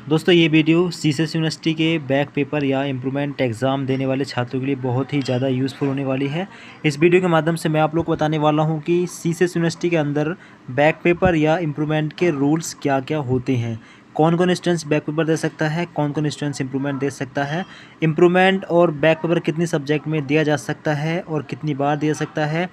दोस्तों ये video CSS university के बैक पेपर या इम्प्रूवमेंट एग्ज़ाम देने वाले छात्रों के लिए बहुत ही ज़्यादा यूज़फुल होने वाली है। इस वीडियो के माध्यम से मैं आप लोग को बताने वाला हूं कि सीसेस यूनिवर्सिटी के अंदर बैक पेपर या इम्प्रूवमेंट के रूल्स क्या क्या होते हैं, कौन कौन स्टूडेंट्स बैक पेपर दे सकता है, कौन कौन स्टूडेंट्स इम्प्रूवमेंट दे सकता है, इम्प्रूवमेंट और बैक पेपर कितनी सब्जेक्ट में दिया जा सकता है और कितनी बार दिया सकता है,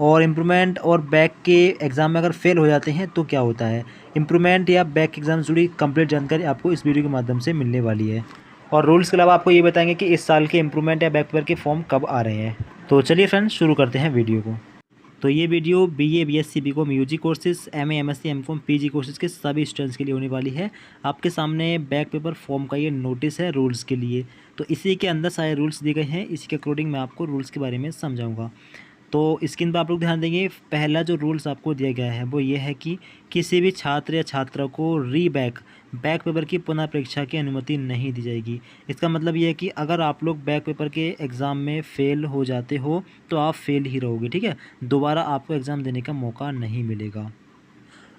और इम्प्रूवमेंट और बैक के एग्ज़ाम में अगर फेल हो जाते हैं तो क्या होता है। इम्प्रूवमेंट या बैक एग्ज़ाम से जुड़ी कंप्लीट जानकारी आपको इस वीडियो के माध्यम से मिलने वाली है। और रूल्स के अलावा आपको ये बताएंगे कि इस साल के इम्प्रूवमेंट या बैक पेपर के फॉर्म कब आ रहे हैं। तो चलिए फ्रेंड्स शुरू करते हैं वीडियो को। तो ये video BA, BSc, BCom, UG courses, MA, MSc, MCom, PG courses के सभी स्टूडेंट्स के लिए होने वाली है। आपके सामने बैक पेपर फॉर्म का ये नोटिस है रूल्स के लिए। तो इसी के अंदर सारे रूल्स दिए गए हैं, इसी के अकॉर्डिंग मैं आपको रूल्स के बारे में समझाऊंगा। तो स्क्रीन पर आप लोग ध्यान देंगे, पहला जो रूल्स आपको दिया गया है वो ये है कि किसी भी छात्र या छात्रा को बैक पेपर की पुनः परीक्षा की अनुमति नहीं दी जाएगी। इसका मतलब ये है कि अगर आप लोग बैक पेपर के एग्ज़ाम में फ़ेल हो जाते हो तो आप फेल ही रहोगे, ठीक है। दोबारा आपको एग्ज़ाम देने का मौका नहीं मिलेगा।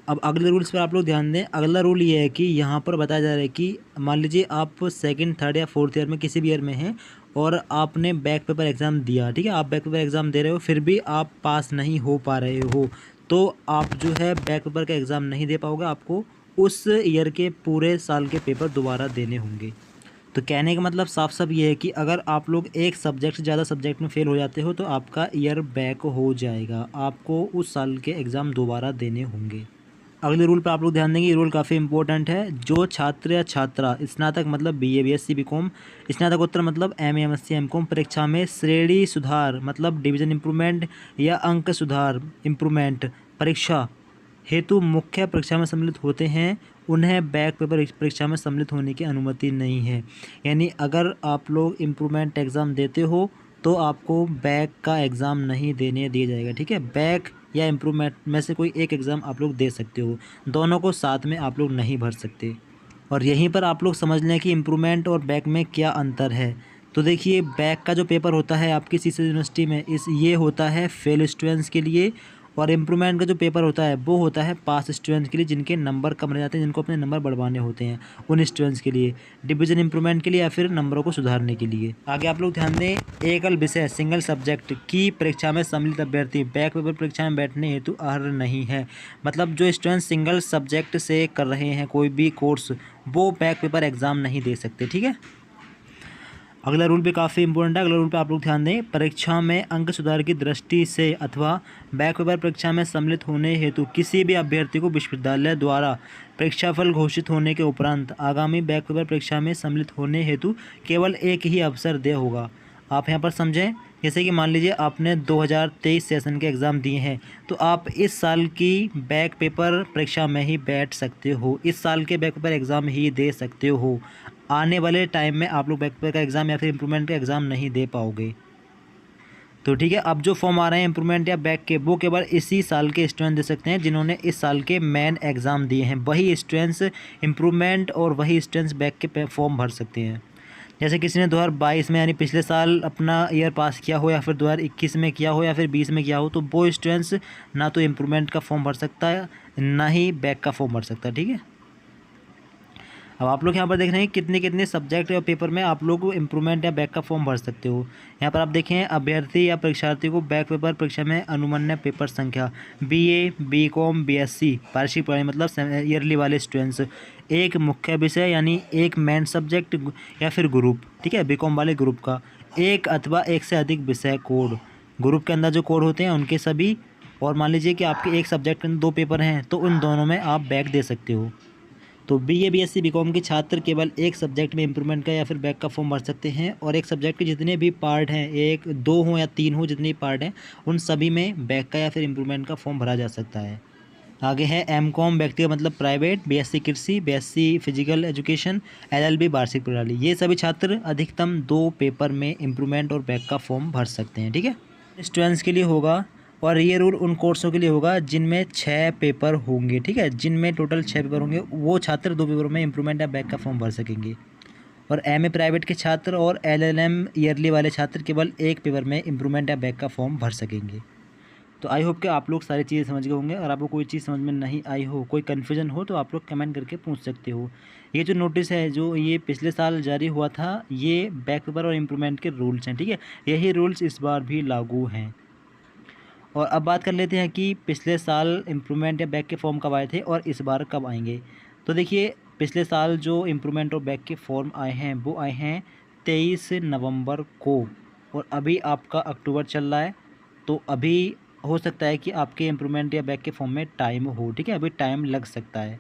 अब अगले रूल्स पर आप लोग ध्यान दें। अगला रूल ये है कि यहाँ पर बताया जा रहा है कि मान लीजिए आप सेकंड, थर्ड या फोर्थ ईयर में किसी भी ईयर में हैं और आपने बैक पेपर एग्ज़ाम दिया, ठीक है। आप बैक पेपर एग्ज़ाम दे रहे हो, फिर भी आप पास नहीं हो पा रहे हो, तो आप जो है बैक पेपर का एग्ज़ाम नहीं दे पाओगे। आपको उस ईयर के पूरे साल के पेपर दोबारा देने होंगे। तो कहने का मतलब साफ साफ ये है कि अगर आप लोग एक सब्जेक्ट से ज़्यादा सब्जेक्ट में फ़ेल हो जाते हो तो आपका ईयर बैक हो जाएगा, आपको उस साल के एग्ज़ाम दोबारा देने होंगे। अगले रूल पर आप लोग ध्यान देंगे, ये रूल काफ़ी इंपॉर्टेंट है। जो छात्र या छात्रा स्नातक मतलब बीए, बीएससी, बीकॉम, स्नातकोत्तर मतलब एमए, एमएससी, एमकॉम परीक्षा में श्रेणी सुधार मतलब डिवीजन इम्प्रूवमेंट या अंक सुधार इम्प्रूवमेंट परीक्षा हेतु मुख्य परीक्षा में सम्मिलित होते हैं, उन्हें बैक पेपर परीक्षा में सम्मिलित होने की अनुमति नहीं है। यानी अगर आप लोग इम्प्रूवमेंट एग्ज़ाम देते हो तो आपको बैक का एग्ज़ाम नहीं देने दिया जाएगा, ठीक है। बैक या इम्प्रूवमेंट में से कोई एक एग्ज़ाम आप लोग दे सकते हो, दोनों को साथ में आप लोग नहीं भर सकते। और यहीं पर आप लोग समझ लें कि इम्प्रूवमेंट और बैक में क्या अंतर है। तो देखिए, बैक का जो पेपर होता है आपकी सीसेस यूनिवर्सिटी में ये होता है फेल स्टूडेंट्स के लिए, और इम्प्रूवमेंट का जो पेपर होता है वो होता है पास स्टूडेंट्स के लिए, जिनके नंबर कम रह जाते हैं, जिनको अपने नंबर बढ़वाने होते हैं, उन स्टूडेंट्स के लिए, डिवीजन इम्प्रूवमेंट के लिए या फिर नंबरों को सुधारने के लिए। आगे आप लोग ध्यान दें, एकल विषय सिंगल सब्जेक्ट की परीक्षा में सम्मिलित अभ्यर्थी बैक पेपर परीक्षा में बैठने हेतु अर्ह नहीं है। मतलब जो स्टूडेंट सिंगल सब्जेक्ट से कर रहे हैं कोई भी कोर्स, वो बैक पेपर एग्ज़ाम नहीं दे सकते, ठीक है। अगला रूल भी काफ़ी इंपॉर्टेंट है। अगला रूल पे आप लोग ध्यान दें, परीक्षा में अंक सुधार की दृष्टि से अथवा बैक पेपर परीक्षा में सम्मिलित होने हेतु किसी भी अभ्यर्थी को विश्वविद्यालय द्वारा परीक्षाफल घोषित होने के उपरांत आगामी बैक पेपर परीक्षा में सम्मिलित होने हेतु केवल एक ही अवसर देय होगा। आप यहाँ पर समझें, जैसे कि मान लीजिए आपने 2023 सेशन के एग्ज़ाम दिए हैं, तो आप इस साल की बैक पेपर परीक्षा में ही बैठ सकते हो, इस साल के बैक पेपर एग्ज़ाम ही दे सकते हो। आने वाले टाइम में आप लोग बैक पेपर का एग्ज़ाम या फिर इम्प्रूवमेंट का एग्ज़ाम नहीं दे पाओगे। तो ठीक है, अब जो फॉर्म आ रहे हैं इम्प्रूवमेंट या बैक के, वो केवल इसी साल के स्टूडेंट दे सकते हैं जिन्होंने इस साल के मेन एग्ज़ाम दिए हैं। वही स्टूडेंट्स इम्प्रूवमेंट और वही स्टूडेंट्स बैक के फॉर्म भर सकते हैं। जैसे किसी ने 2022 में यानी पिछले साल अपना ईयर पास किया हो, या फिर 2021 में किया हो, या फिर 20 में किया हो, तो वो स्टूडेंट्स ना तो इम्प्रूवमेंट का फॉर्म भर सकता है, ना ही बैक का फॉर्म भर सकता है, ठीक है। अब आप लोग यहाँ पर देख रहे हैं कितने कितने सब्जेक्ट या पेपर में आप लोग इम्प्रूवमेंट या बैक का फॉर्म भर सकते हो। यहाँ पर आप देखें, अभ्यर्थी या परीक्षार्थी को बैक पेपर परीक्षा में अनुमान्य पेपर संख्या बीए, बीकॉम, बीएससी वार्षिक पढ़ाई मतलब ईयरली वाले स्टूडेंट्स, एक मुख्य विषय यानी एक मेन सब्जेक्ट या फिर ग्रुप, ठीक है, बीकॉम वाले ग्रुप का, एक अथवा एक से अधिक विषय कोड, ग्रुप के अंदर जो कोड होते हैं उनके सभी। और मान लीजिए कि आपके एक सब्जेक्ट में 2 पेपर हैं तो उन दोनों में आप बैक दे सकते हो। तो बीए, बीएससी, बीकॉम के छात्र केवल एक सब्जेक्ट में इम्प्रूवमेंट का या फिर बैक का फॉर्म भर सकते हैं, और एक सब्जेक्ट के जितने भी पार्ट हैं, 1, 2 हो या 3 हो, जितने भी पार्ट हैं उन सभी में बैक का या फिर इम्प्रूवमेंट का फॉर्म भरा जा सकता है। आगे है एमकॉम व्यक्तिगत मतलब प्राइवेट, बीएससी कृषि, बीएससी फिजिकल एजुकेशन, एलएलबी वार्षिक प्रणाली, ये सभी छात्र अधिकतम 2 पेपर में इम्प्रूवमेंट और बैक का फॉर्म भर सकते हैं, ठीक है। स्टूडेंट्स के लिए होगा, और ये रूल उन कोर्सों के लिए होगा जिनमें 6 पेपर होंगे, ठीक है। जिनमें टोटल 6 पेपर होंगे वो छात्र 2 पेपरों में इम्प्रूवमेंट या बैक का फॉर्म भर सकेंगे। और एमए प्राइवेट के छात्र और एलएलएम ईयरली वाले छात्र केवल एक पेपर में इम्प्रूवमेंट या बैक का फॉर्म भर सकेंगे। तो आई होप कि आप लोग सारी चीज़ें समझ गए होंगे। और आपको कोई चीज़ समझ में नहीं आई हो, कोई कन्फ्यूजन हो, तो आप लोग कमेंट करके पूछ सकते हो। ये जो नोटिस है जो ये पिछले साल जारी हुआ था, ये बैक पेपर और इम्प्रूवमेंट के रूल्स हैं, ठीक है। यही रूल्स इस बार भी लागू हैं। और अब बात कर लेते हैं कि पिछले साल इम्प्रूवमेंट या बैक के फॉर्म कब आए थे और इस बार कब आएंगे। तो देखिए, पिछले साल जो इम्प्रूवमेंट और बैक के फॉर्म आए हैं वो आए हैं 23 नवंबर को, और अभी आपका अक्टूबर चल रहा है। तो अभी हो सकता है कि आपके इम्प्रूवमेंट या बैक के फॉर्म में टाइम हो, ठीक है, अभी टाइम लग सकता है।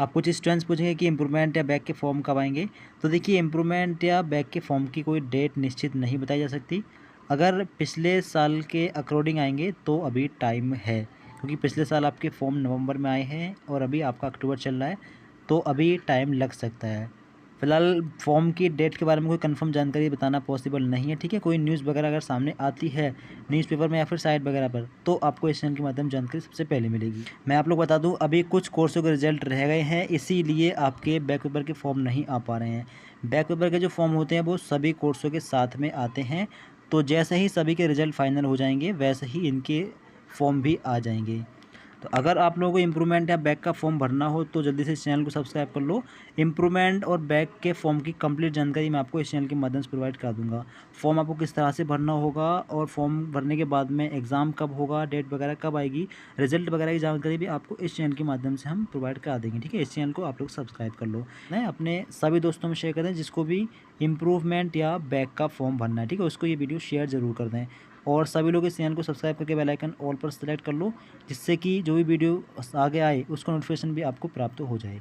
आप कुछ स्टूडेंट्स पूछेंगे कि इम्प्रूवमेंट या बैक के फॉर्म कब आएंगे। तो देखिए, इम्प्रूवमेंट या बैक के फॉर्म की कोई डेट निश्चित नहीं बताई जा सकती। अगर पिछले साल के अकॉर्डिंग आएंगे तो अभी टाइम है, क्योंकि पिछले साल आपके फॉर्म नवंबर में आए हैं और अभी आपका अक्टूबर चल रहा है, तो अभी टाइम लग सकता है। फ़िलहाल फॉर्म की डेट के बारे में कोई कंफर्म जानकारी बताना पॉसिबल नहीं है, ठीक है। कोई न्यूज़ वगैरह अगर सामने आती है न्यूज़पेपर में या फिर साइट वगैरह पर, तो आपको इस चैनल के माध्यम से जानकारी सबसे पहले मिलेगी। मैं आप लोग बता दूं, अभी कुछ कोर्सों के रिजल्ट रह गए हैं, इसीलिए आपके बैक पेपर के फॉर्म नहीं आ पा रहे हैं। बैक पेपर के जो फॉर्म होते हैं वो सभी कोर्सों के साथ में आते हैं, तो जैसे ही सभी के रिजल्ट फाइनल हो जाएंगे वैसे ही इनके फॉर्म भी आ जाएंगे। तो अगर आप लोगों को इम्प्रूवमेंट या बैक का फॉर्म भरना हो तो जल्दी से इस चैनल को सब्सक्राइब कर लो। इम्प्रूवमेंट और बैक के फॉर्म की कंप्लीट जानकारी मैं आपको इस चैनल के माध्यम से प्रोवाइड करा दूंगा। फॉर्म आपको किस तरह से भरना होगा और फॉर्म भरने के बाद में एग्ज़ाम कब होगा, डेट वगैरह कब आएगी, रिजल्ट वगैरह की जानकारी भी आपको इस चैनल के माध्यम से हम प्रोवाइड करा देंगे, ठीक है। इस चैनल को आप लोग सब्सक्राइब कर लो, नहीं अपने सभी दोस्तों में शेयर कर दें जिसको भी इम्प्रूवमेंट या बैक का फॉर्म भरना है, ठीक है, उसको ये वीडियो शेयर ज़रूर कर दें। और सभी लोग इस चैनल को सब्सक्राइब करके बेल आइकन ऑल पर सेलेक्ट कर लो, जिससे कि जो भी वीडियो आगे आए उसका नोटिफिकेशन भी आपको प्राप्त हो जाए।